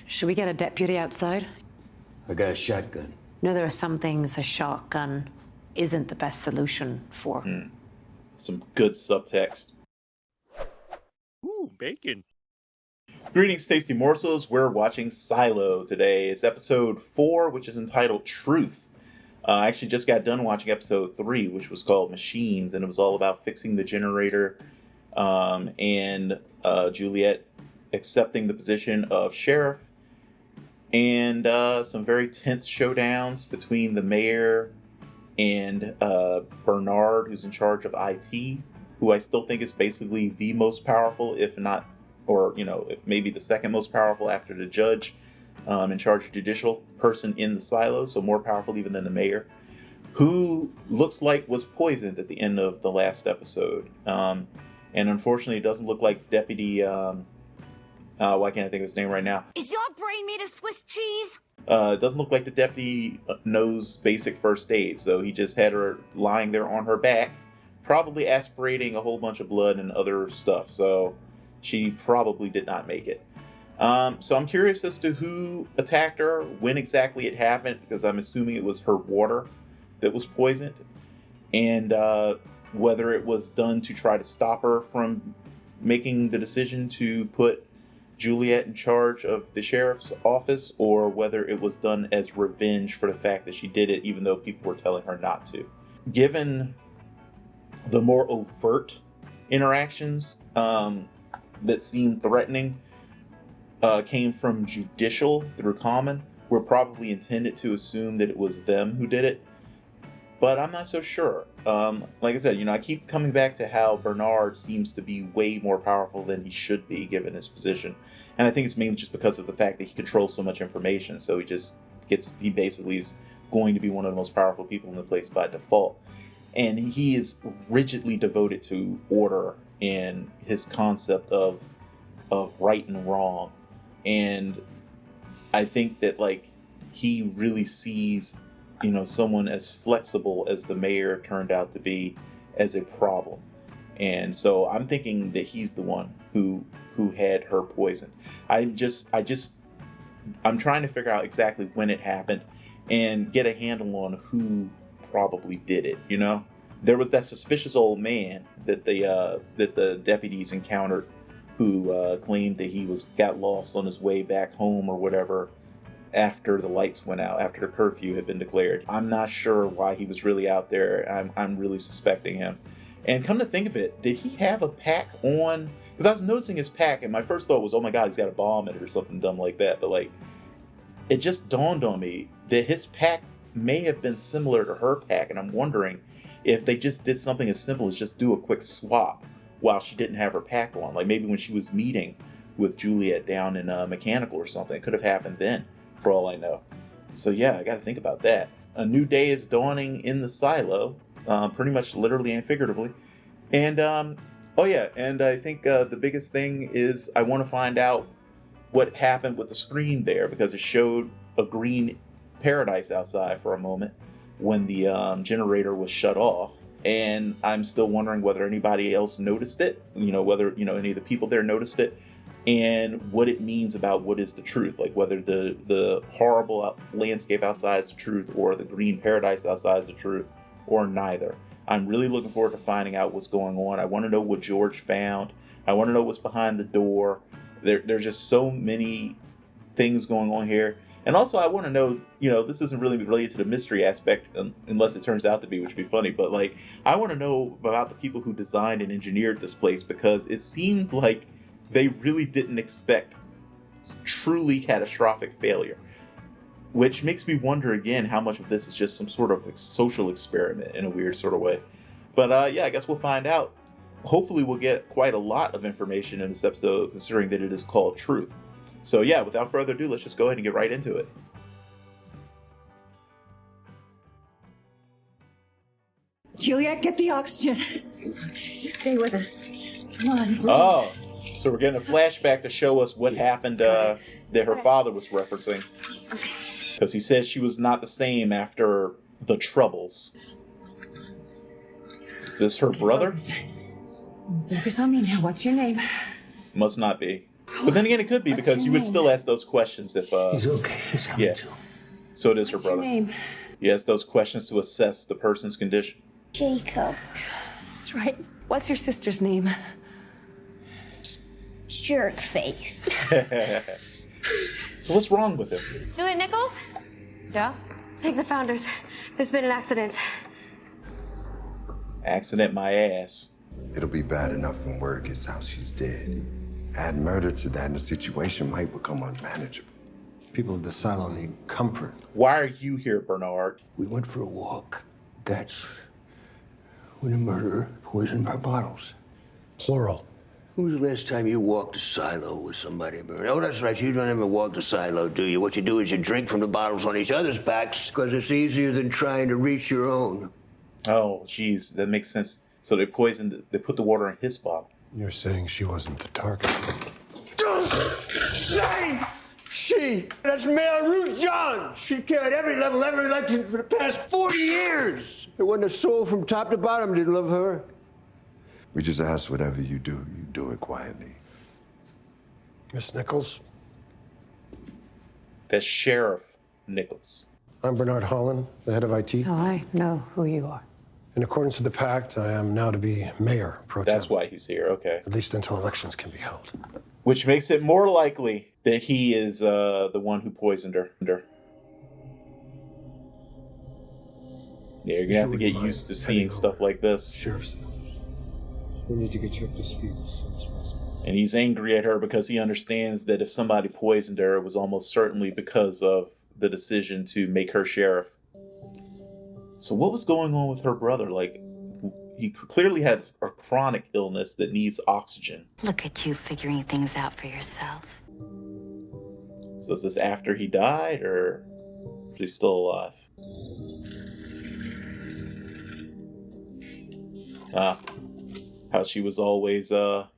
Should we get a deputy outside? I got a shotgun. No, there are some things a shotgun isn't the best solution for. Some good subtext. Ooh, bacon. Greetings, tasty morsels. We're watching Silo today. It's episode 4, which is entitled Truth. I actually just got done watching episode 3, which was called Machines, and it was all about fixing the generator and Juliette accepting the position of sheriff, and some very tense showdowns between the mayor and Bernard, who's in charge of IT, who I still think is basically the most powerful, if not, or, you know, maybe the second most powerful after the judge in charge of judicial person in the silo, so more powerful even than the mayor, who looks like was poisoned at the end of the last episode. And unfortunately, it doesn't look like Deputy... why can't I think of his name right now? Is your brain made of Swiss cheese? It doesn't look like the deputy knows basic first aid, so he just had her lying there on her back, probably aspirating a whole bunch of blood and other stuff, so she probably did not make it. So I'm curious as to who attacked her, when exactly it happened, because I'm assuming it was her water that was poisoned, and whether it was done to try to stop her from making the decision to put Juliette in charge of the sheriff's office, or whether it was done as revenge for the fact that she did it even though people were telling her not to. Given the more overt interactions that seemed threatening came from judicial through common, we're probably intended to assume that it was them who did it, but I'm not so sure. Like I said, you know, I keep coming back to how Bernard seems to be way more powerful than he should be given his position. And I think it's mainly just because of the fact that he controls so much information. So he basically is going to be one of the most powerful people in the place by default. And he is rigidly devoted to order and his concept of right and wrong. And I think that, like, he really sees, you know, someone as flexible as the mayor turned out to be as a problem. And so I'm thinking that he's the one who had her poisoned. I'm trying to figure out exactly when it happened and get a handle on who probably did it, you know? There was that suspicious old man that the deputies encountered who claimed that he got lost on his way back home or whatever after the lights went out, after the curfew had been declared. I'm not sure why he was really out there. I'm really suspecting him. And come to think of it, did he have a pack on? Because I was noticing his pack, and my first thought was, oh my god, he's got a bomb in it or something dumb like that. But, like, it just dawned on me that his pack may have been similar to her pack, and I'm wondering if they just did something as simple as just do a quick swap while she didn't have her pack on. Like, maybe when she was meeting with Juliette down in Mechanical or something. It could have happened then, for all I know. So yeah, I got to think about that. A new day is dawning in the silo, pretty much literally and figuratively. And oh yeah, and I think the biggest thing is I want to find out what happened with the screen there, because it showed a green paradise outside for a moment when the generator was shut off. And I'm still wondering whether anybody else noticed it, you know, whether, you know, any of the people there noticed it, and what it means about what is the truth, like whether the horrible landscape outside is the truth, or the green paradise outside is the truth, or neither. I'm really looking forward to finding out what's going on. I want to know what George found. I want to know what's behind the door. There's just so many things going on here. And also I want to know, you know, this isn't really related to the mystery aspect, unless it turns out to be, which would be funny, but, like, I want to know about the people who designed and engineered this place, because it seems like they really didn't expect truly catastrophic failure, which makes me wonder again how much of this is just some sort of social experiment in a weird sort of way. But yeah, I guess we'll find out. Hopefully we'll get quite a lot of information in this episode, considering that it is called Truth. So yeah, without further ado, let's just go ahead and get right into it. Juliette, get the oxygen. Stay with us. Come on. Breathe. Oh, so we're getting a flashback to show us what happened that her father was referencing. Because he says she was not the same after the Troubles. Is this her brother? Focus on me now. What's your name? Must not be. But then again, it could be because you would still ask those questions if. He's okay. He's coming Yeah. to. So it is her What's your brother. name? You ask those questions to assess the person's condition. Jacob. That's right. What's your sister's name? Jerkface. So what's wrong with him? Juliette Nichols? Yeah? Thank the founders. There's been an accident. Accident my ass. It'll be bad enough when word gets out she's dead. Add murder to that and the situation might become unmanageable. People at the silo need comfort. Why are you here, Bernard? We went for a walk. That's when the murderer poisoned our bottles. Plural. When was the last time you walked a silo with somebody, Bernard? Oh, that's right. You don't ever walk the silo, do you? What you do is you drink from the bottles on each other's backs because it's easier than trying to reach your own. Oh, geez, that makes sense. So they put the water in his bottle. You're saying she wasn't the target. Say! She! That's Mayor Ruth John! She carried every level, every election for the past 40 years! There wasn't a soul from top to bottom didn't love her. We just ask whatever you do it quietly. Miss Nichols, That's Sheriff Nichols. I'm Bernard Holland, the head of IT. Oh, I know who you are. In accordance with the pact, I am now to be mayor pro tem. That's why he's here, okay. At least until elections can be held. Which makes it more likely that he is the one who poisoned her. Yeah, you're gonna have to get used to seeing stuff like this. Sheriff's, we need to get you up to speed as soon as possible. And he's angry at her because he understands that if somebody poisoned her, it was almost certainly because of the decision to make her sheriff. So what was going on with her brother? Like, he clearly has a chronic illness that needs oxygen. Look at you figuring things out for yourself. So is this after he died, or is he still alive? How she was always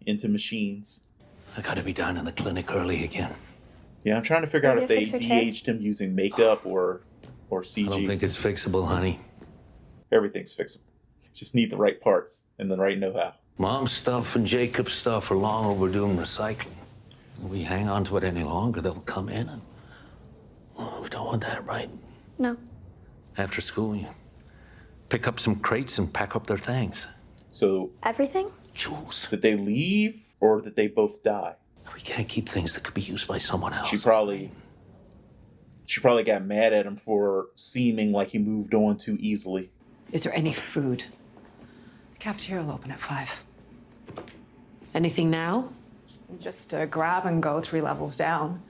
into machines. I gotta be down in the clinic early again. Yeah, I'm trying to figure out if they Maybe fix your chair? de-aged him using makeup or CG. I don't think it's fixable, honey. Everything's fixable. Just need the right parts and the right know-how. Mom's stuff and Jacob's stuff are long overdue in recycling. If we hang on to it any longer, they'll come in and... Oh, we don't want that, right? No. After school, you pick up some crates and pack up their things. So Everything? Jules, did they leave or did they both die? we can't keep things that could be used by someone else. She probably got mad at him for seeming like he moved on too easily. Is there any food? The cafeteria will open at 5. Anything now? Just grab and go 3 levels down.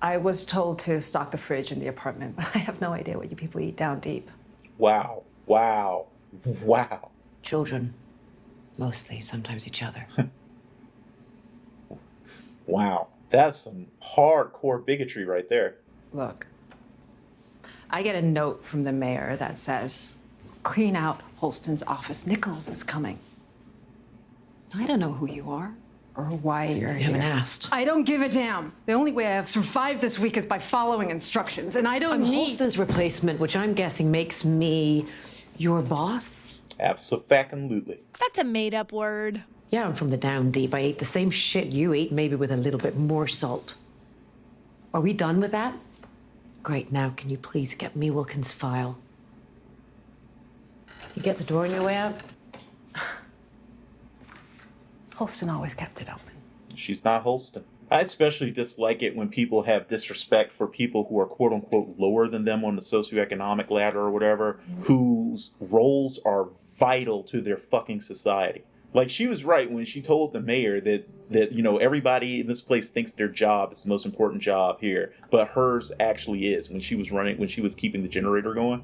I was told to stock the fridge in the apartment, but I have no idea what you people eat down deep. Wow. Children. Mostly, sometimes each other. Wow. That's some hardcore bigotry right there. Look, I get a note from the mayor that says, clean out Holston's office. Nichols is coming. I don't know who you are or why you're You here. haven't asked. I don't give a damn. The only way I've survived this week is by following instructions, and I don't I'm need... Holston's replacement, which I'm guessing makes me your boss? Abso-fucking-lutely. That's a made-up word. Yeah, I'm from the down deep. I ate the same shit you ate, maybe with a little bit more salt. Are we done with that? Great, now can you please get me Wilkins' file? You get the door on your way out? Holston always kept it open. She's not Holston. I especially dislike it when people have disrespect for people who are quote unquote lower than them on the socioeconomic ladder or whatever, whose roles are vital to their fucking society. Like, she was right when she told the mayor that you know, everybody in this place thinks their job is the most important job here, but hers actually is. When she was keeping the generator going.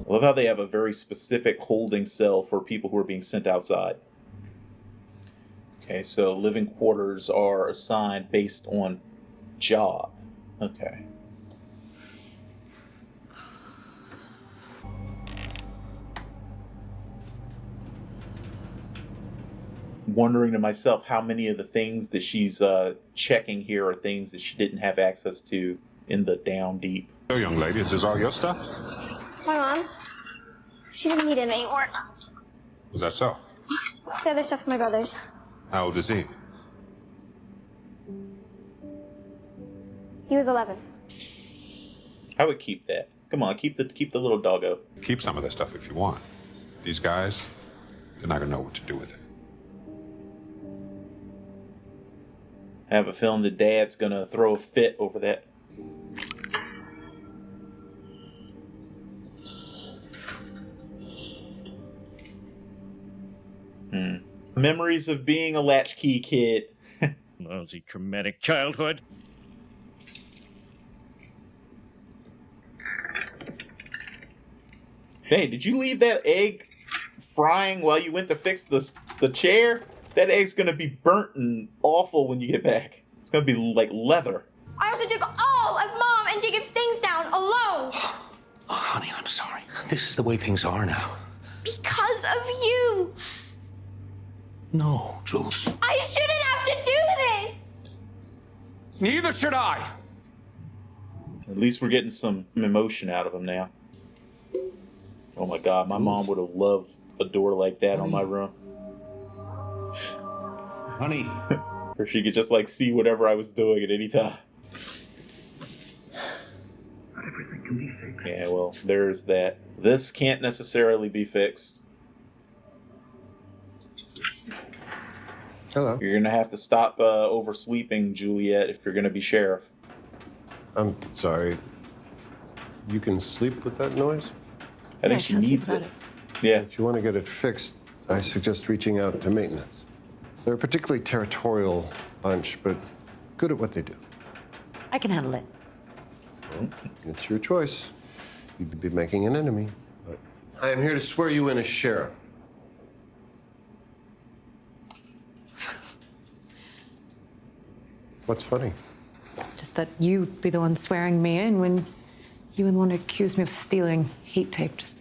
I love how they have a very specific holding cell for people who are being sent outside. Okay, so living quarters are assigned based on job. Okay. Wondering to myself how many of the things that she's checking here are things that she didn't have access to in the down deep. So, young lady, is this all your stuff? My mom's. She didn't need it anymore. Was that so? The other stuff my brother's. How old is he? He was 11. I would keep that. Come on, keep the little doggo. Keep some of this stuff if you want. These guys, they're not gonna know what to do with it. I have a feeling the dad's gonna throw a fit over that. Memories of being a latchkey kid. Lousy traumatic childhood. Hey, did you leave that egg frying while you went to fix the chair? That egg's gonna be burnt and awful when you get back. It's gonna be like leather. I also took all of Mom and Jacob's things down alone. Oh, honey, I'm sorry. This is the way things are now. Because of you. No, Jules. I shouldn't have to do this. Neither should I. At least we're getting some emotion out of him now. Oh my God, my mom would have loved a door like that on my room. Honey. Or she could just like see whatever I was doing at any time. Not everything can be fixed. Yeah, well, there's that. This can't necessarily be fixed. Hello. You're gonna have to stop oversleeping, Juliette, if you're gonna be sheriff. I'm sorry. You can sleep with that noise? I think she needs it. Yeah. If you want to get it fixed, I suggest reaching out to maintenance. They're a particularly territorial bunch, but good at what they do. I can handle it. Well, it's your choice. You could be making an enemy, but I am here to swear you in as sheriff. What's funny? Just that you'd be the one swearing me in when you were the one who accused me of stealing heat tape. Just...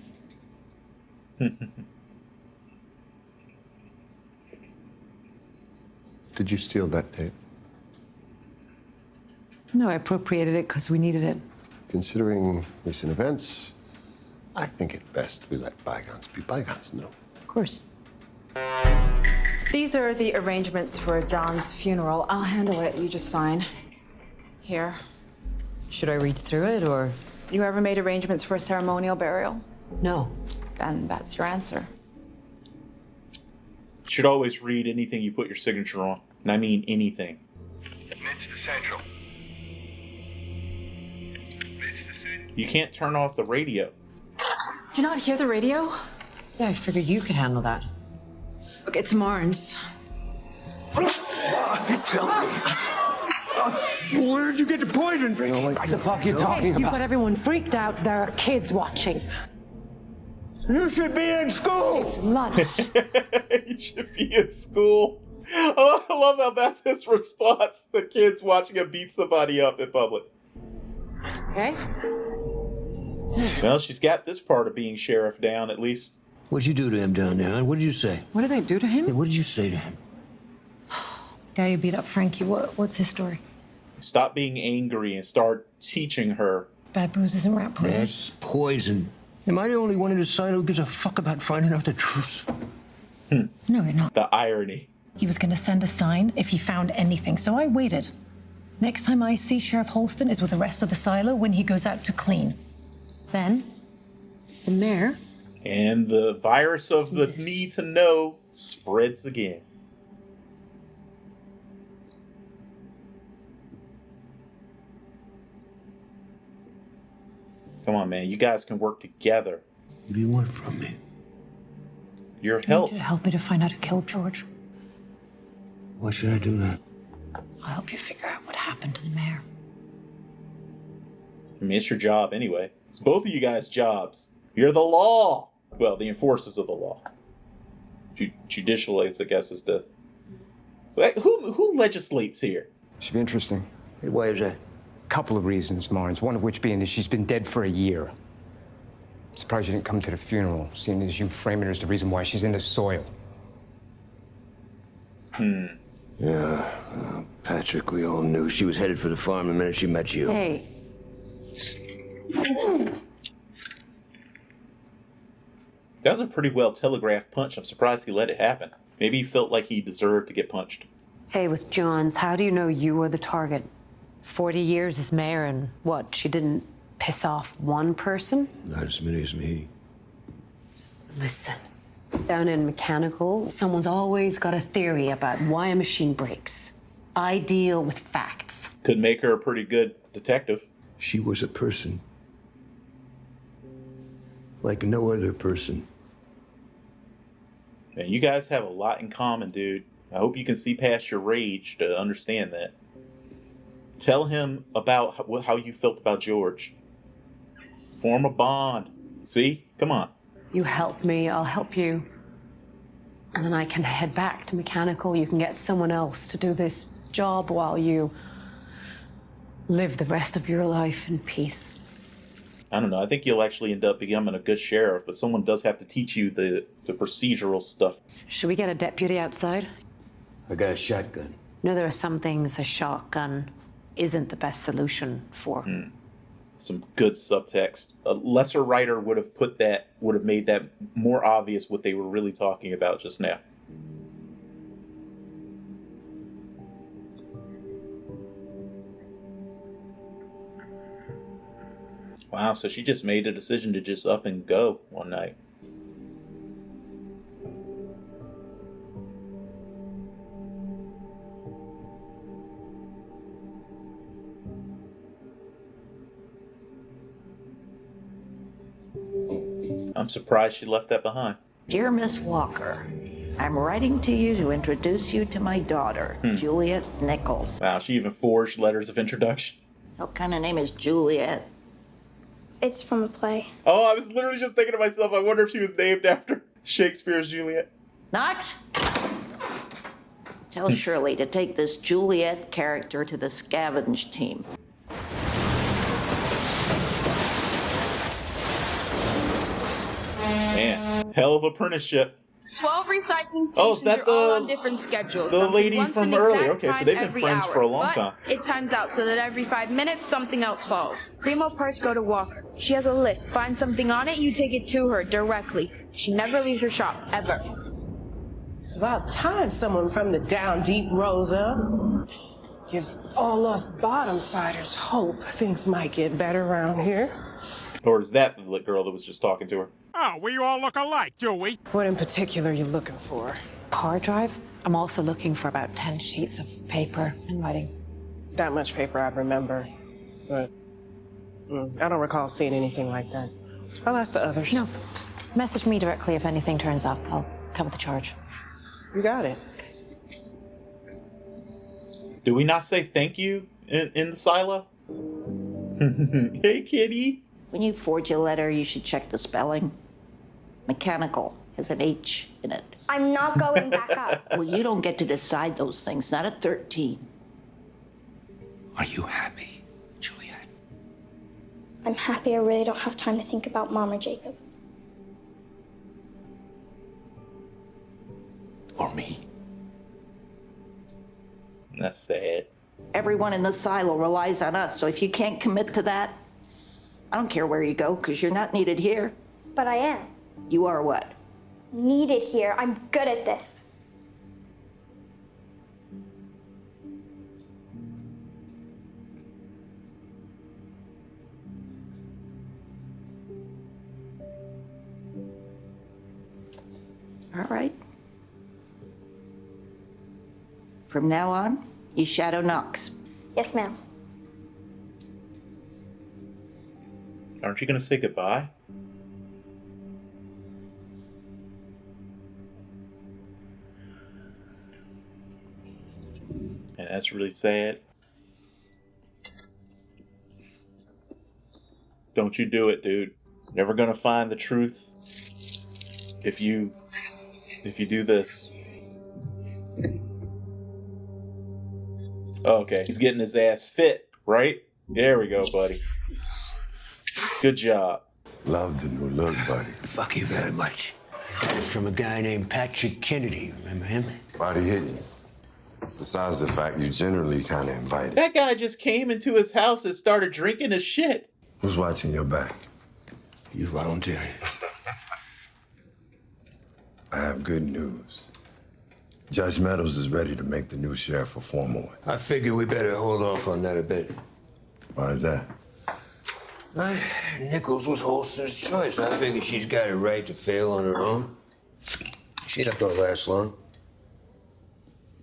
Did you steal that tape? No, I appropriated it because we needed it. Considering recent events, I think it best we let bygones be bygones, no? Of course. These are the arrangements for John's funeral. I'll handle it. You just sign. Here. Should I read through it, or...? You ever made arrangements for a ceremonial burial? No. Then that's your answer. You should always read anything you put your signature on. And I mean anything. It's the Central. You can't turn off the radio. Did you not hear the radio? Yeah, I figured you could handle that. Look, it's Marnes. Tell me. Where did you get the poison drink? What the fuck are you talking You've about? got everyone freaked out. There are kids watching. You should be in school. It's lunch. You should be in school. Oh, I love how that's his response. The kids watching him beat somebody up in public. Okay. Well, she's got this part of being sheriff down, at least. What'd you do to him down there? What did you say? What did I do to him? Yeah, what did you say to him? Guy who beat up Frankie. What's his story? Stop being angry and start teaching her. Bad booze isn't rat poison. That's poison. Am I the only one in this silo who gives a fuck about finding out the truth? No, you're not. The irony. He was going to send a sign if he found anything, so I waited. Next time I see Sheriff Holston is with the rest of the silo when he goes out to clean. Then, the mayor... And the virus of the need to know spreads again. Come on, man. You guys can work together. What do you want from me? Your I help. need you to help me to find out who killed George. Why should I do that? I'll help you figure out what happened to the mayor. I mean, it's your job anyway. It's both of you guys' jobs. You're the law. Well, the enforcers of the law. Judicial, I guess, is the... Who legislates here? Should be interesting. Hey, why is that? Couple of reasons, Marnes. One of which being that she's been dead for a year. Surprised you didn't come to the funeral, seeing as you frame it as the reason why she's in the soil. Yeah, Patrick, we all knew she was headed for the farm the minute she met you. Hey. That was a pretty well telegraphed punch. I'm surprised he let it happen. Maybe he felt like he deserved to get punched. Hey, with Johns, how do you know you were the target? 40 years as mayor, and what, she didn't piss off one person? Not as many as me. Listen, down in mechanical, someone's always got a theory about why a machine breaks. I deal with facts. Could make her a pretty good detective. She was a person. Like no other person. Man, you guys have a lot in common, dude. I hope you can see past your rage to understand that. Tell him about how you felt about George. Form a bond. See? Come on. You help me, I'll help you. And then I can head back to mechanical. You can get someone else to do this job while you live the rest of your life in peace. I don't know. I think you'll actually end up becoming a good sheriff, but someone does have to teach you the procedural stuff. Should we get a deputy outside? I got a shotgun. No, there are some things a shotgun isn't the best solution for. Some good subtext. A lesser writer would have made that more obvious what they were really talking about just now. Wow, so she just made a decision to just up and go one night. I'm surprised she left that behind. Dear Miss Walker, I'm writing to you to introduce you to my daughter, Juliette Nichols. Wow, she even forged letters of introduction. What kind of name is Juliette? It's from a play. Oh, I was literally just thinking to myself, I wonder if she was named after Shakespeare's Juliet. Not? Tell Shirley to take this Juliette character to the scavenge team. Man, hell of apprenticeship. 12 recycling stations Oh, is that are all on different schedules. the lady Once from an earlier? exact Okay, so time they've been every friends hour, for a long but time. It times out so that every 5 minutes something else falls. Primo parts go to Walker. She has a list. Find something on it, you take it to her directly. She never leaves her shop, ever. It's about time someone from the down deep rose up. Gives all us bottom-siders hope things might get better around here. Or is that the girl that was just talking to her? Oh, we all look alike, do we? What in particular are you looking for? Hard drive? I'm also looking for about 10 sheets of paper and writing. That much paper I remember. But I don't recall seeing anything like that. I'll ask the others. No, just message me directly if anything turns up. I'll cover the charge. You got it. Do we not say thank you in the silo? Hey, kitty. When you forge a letter, you should check the spelling. Mechanical has an H in it. I'm not going back up. Well, you don't get to decide those things, not at 13. Are you happy, Juliette? I'm happy I really don't have time to think about Mom or Jacob. Or me? That's sad. Everyone in the silo relies on us, so if you can't commit to that, I don't care where you go, because you're not needed here. But I am. You are what? Needed here. I'm good at this. All right. From now on, you shadow Knox. Yes, ma'am. Aren't you going to say goodbye? And that's really sad. Don't you do it, dude. Never gonna find the truth if you do this. Okay, he's getting his ass fit, right? There we go, buddy. Good job. Love the new look, buddy. Fuck you very much. From a guy named Patrick Kennedy, remember him? Body hitting. Besides the fact you generally kind of invited. That guy just came into his house and started drinking his shit. Who's watching your back? You volunteering. I have good news. Judge Meadows is ready to make the new sheriff a formal one. I figure we better hold off on that a bit. Why is that? Nichols was Holston's choice. I figure she's got a right to fail on her own. She's not gonna last long.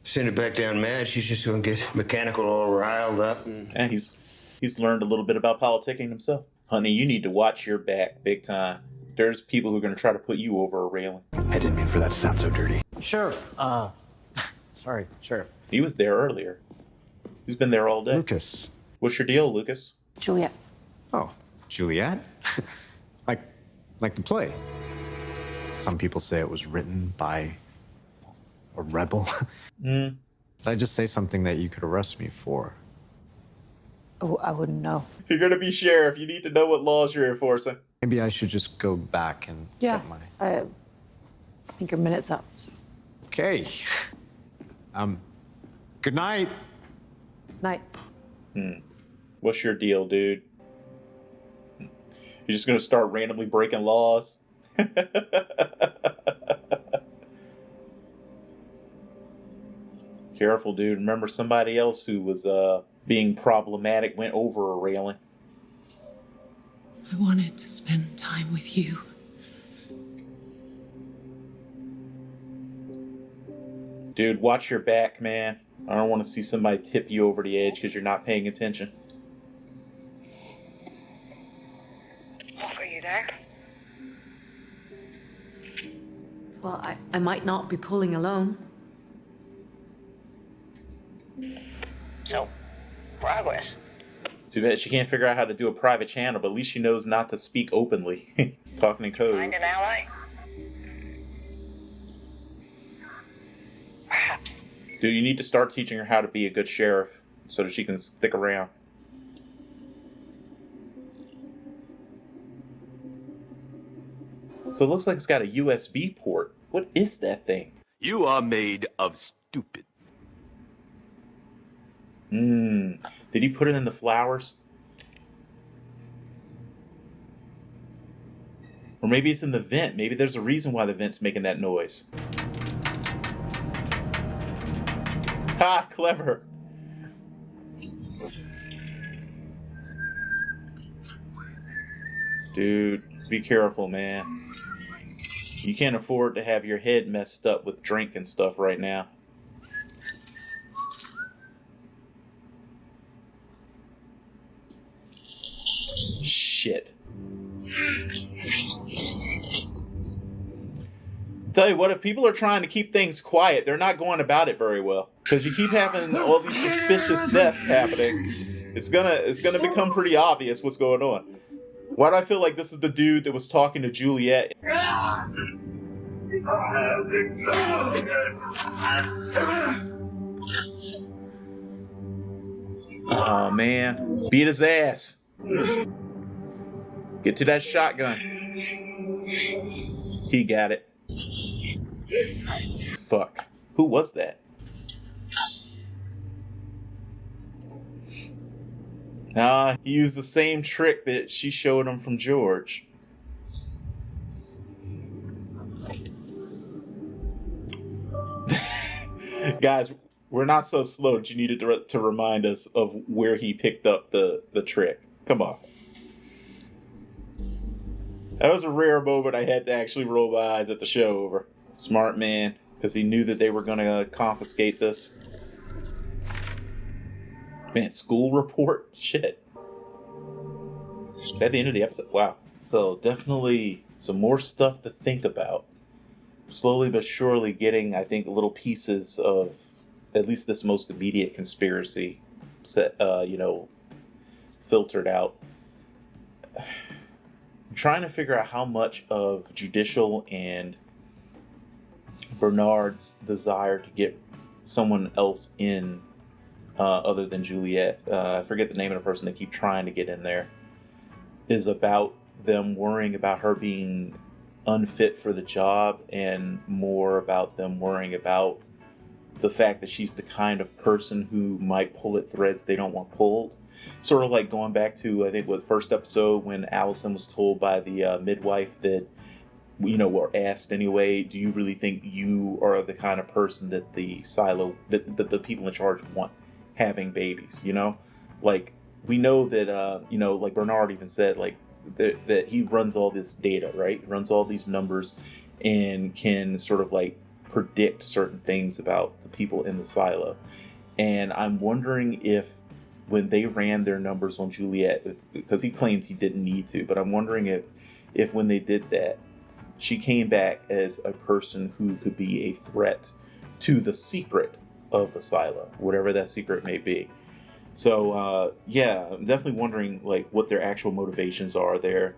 Send her back down mad, she's just gonna get mechanical all riled up. And he's learned a little bit about politicking himself. Honey, you need to watch your back big time. There's people who are going to try to put you over a railing. I didn't mean for that to sound so dirty. Sheriff, sorry, Sheriff. He was there earlier. He's been there all day. Lucas. What's your deal, Lucas? Juliette. Oh, Juliette? like the play. Some people say it was written by a rebel. Did I just say something that you could arrest me for? Oh, I wouldn't know. If you're going to be sheriff, you need to know what laws you're enforcing. Maybe I should just go back and Yeah, get my... I think your minute's up. Okay. Good night. Night. What's your deal, dude? You're just going to start randomly breaking laws? Careful, dude. Remember somebody else who was being problematic went over a railing. I wanted to spend time with you. Dude, watch your back, man. I don't want to see somebody tip you over the edge because you're not paying attention. Are you there? Well, I might not be pulling alone. So, progress. Too bad she can't figure out how to do a private channel, but at least she knows not to speak openly. Talking in code. Find an ally? Perhaps. Dude, you need to start teaching her how to be a good sheriff so that she can stick around. So it looks like it's got a USB port. What is that thing? You are made of stupid. Did he put it in the flowers? Or maybe it's in the vent. Maybe there's a reason why the vent's making that noise. Ha! Clever. Dude, be careful, man. You can't afford to have your head messed up with drink and stuff right now. Shit. Tell you what, if people are trying to keep things quiet, they're not going about it very well. Because you keep having all these suspicious deaths happening, it's gonna become pretty obvious what's going on. Why do I feel like this is the dude that was talking to Juliette? Oh man, beat his ass. Get to that shotgun. He got it. Fuck. Who was that? Nah, he used the same trick that she showed him from George. Guys, we're not so slow that you needed to remind us of where he picked up the trick. Come on. That was a rare moment I had to actually roll my eyes at the show over. Smart man, because he knew that they were going to confiscate this. Man, school report? Shit. At the end of the episode. Wow. So definitely some more stuff to think about. Slowly but surely getting, I think, little pieces of at least this most immediate conspiracy set, filtered out. I'm trying to figure out how much of Judicial and Bernard's desire to get someone else in other than Juliette, I forget the name of the person they keep trying to get in there, is about them worrying about her being unfit for the job and more about them worrying about the fact that she's the kind of person who might pull at threads they don't want pulled. Sort of like going back to, I think, the first episode when Allison was told by the midwife that were asked anyway, do you really think you are the kind of person that the silo, that the people in charge want having babies, Like, we know that, like Bernard even said, like, that he runs all this data, right? He runs all these numbers and can sort of like predict certain things about the people in the silo. And I'm wondering if when they ran their numbers on Juliette, because he claimed he didn't need to, but I'm wondering if when they did that, she came back as a person who could be a threat to the secret of the silo, whatever that secret may be. So, yeah, I'm definitely wondering like what their actual motivations are there.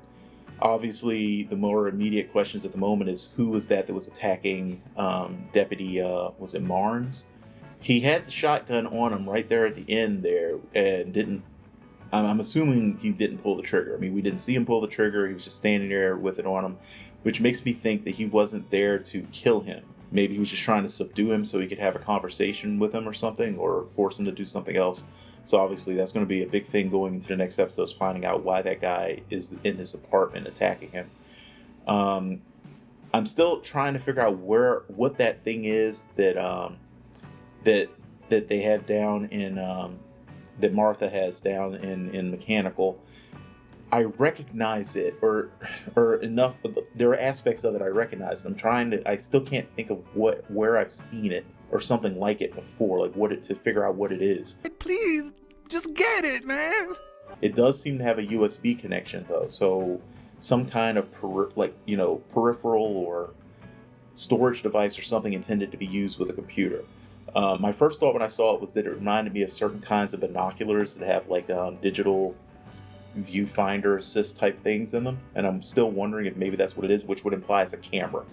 Obviously, the more immediate questions at the moment is who was that was attacking Deputy, was it Marnes? He had the shotgun on him right there at the end there and didn't, I'm assuming he didn't pull the trigger. I mean, we didn't see him pull the trigger. He was just standing there with it on him, which makes me think that he wasn't there to kill him. Maybe he was just trying to subdue him so he could have a conversation with him or something, or force him to do something else. So obviously that's going to be a big thing going into the next episode, is finding out why that guy is in his apartment attacking him. I'm still trying to figure out what that thing is that that they have down in that Martha has down in mechanical. I recognize it, or enough. There are aspects of it I recognize. I still can't think of where I've seen it or something like it before, like to figure out what it is. Please, just get it, man. It does seem to have a USB connection though, so some kind of peripheral or storage device or something intended to be used with a computer. My first thought when I saw it was that it reminded me of certain kinds of binoculars that have like digital viewfinder assist type things in them, and I'm still wondering if maybe that's what it is, which would imply it's a camera.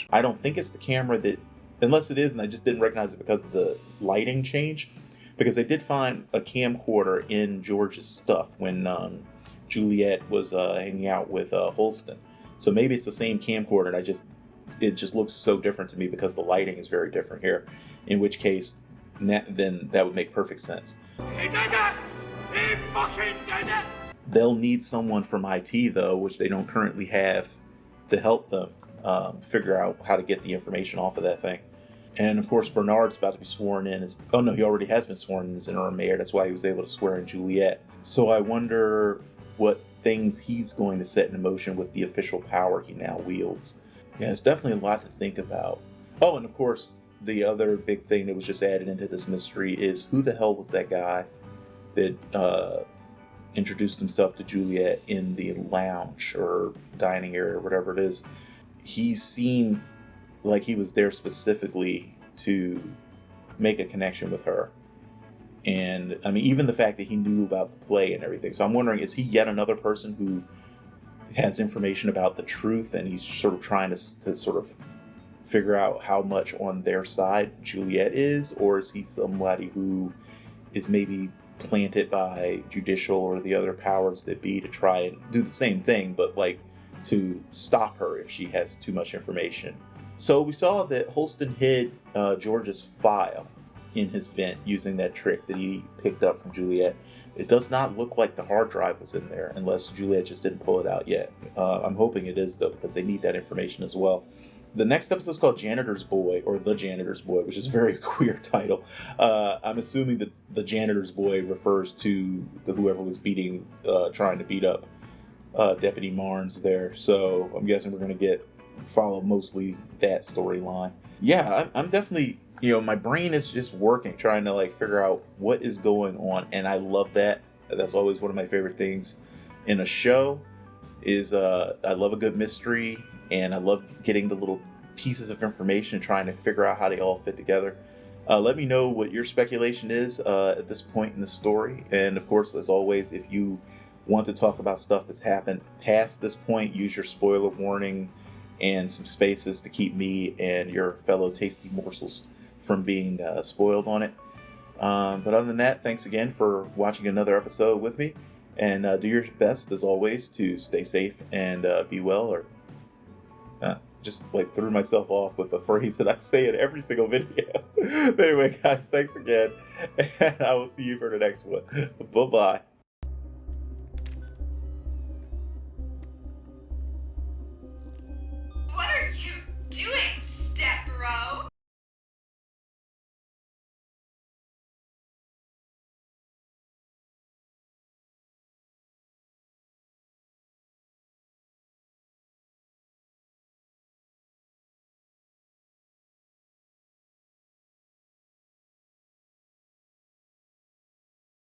I don't think it's the camera that, unless it is and I just didn't recognize it because of the lighting change, because they did find a camcorder in George's stuff when Juliette was hanging out with Holston. So maybe it's the same camcorder, and it just looks so different to me because the lighting is very different here, in which case then that would make perfect sense. He did it! He fucking did it! They'll need someone from IT though, which they don't currently have, to help them figure out how to get the information off of that thing. And of course Bernard's about to be sworn in as, oh no, he already has been sworn in as interim mayor. That's why he was able to swear in Juliette. So I wonder what things he's going to set in motion with the official power he now wields. Yeah, it's definitely a lot to think about. Oh, and of course, the other big thing that was just added into this mystery is who the hell was that guy that introduced himself to Juliette in the lounge or dining area or whatever it is. He seemed like he was there specifically to make a connection with her. And I mean, even the fact that he knew about the play and everything. So I'm wondering, is he yet another person who has information about the truth and he's sort of trying to sort of figure out how much on their side Juliette is? Or is he somebody who is maybe planted by judicial or the other powers that be to try and do the same thing, but like to stop her if she has too much information? So we saw that Holston hid George's file in his vent using that trick that he picked up from Juliette. It does not look like the hard drive was in there, unless Juliette just didn't pull it out yet. I'm hoping it is though, because they need that information as well. The next episode is called Janitor's Boy, or The Janitor's Boy, which is a very queer title. I'm assuming that the Janitor's Boy refers to whoever was trying to beat up Deputy Marnes there. So I'm guessing we're going to follow mostly that storyline. Yeah, I'm definitely, my brain is just working, trying to like figure out what is going on. And I love that. That's always one of my favorite things in a show is I love a good mystery. And I love getting the little pieces of information and trying to figure out how they all fit together. Let me know what your speculation is at this point in the story. And of course, as always, if you want to talk about stuff that's happened past this point, use your spoiler warning and some spaces to keep me and your fellow tasty morsels from being spoiled on it. But other than that, thanks again for watching another episode with me. And do your best, as always, to stay safe and be well, or just like threw myself off with a phrase that I say in every single video. But anyway, guys, thanks again. And I will see you for the next one. Bye-bye. What are you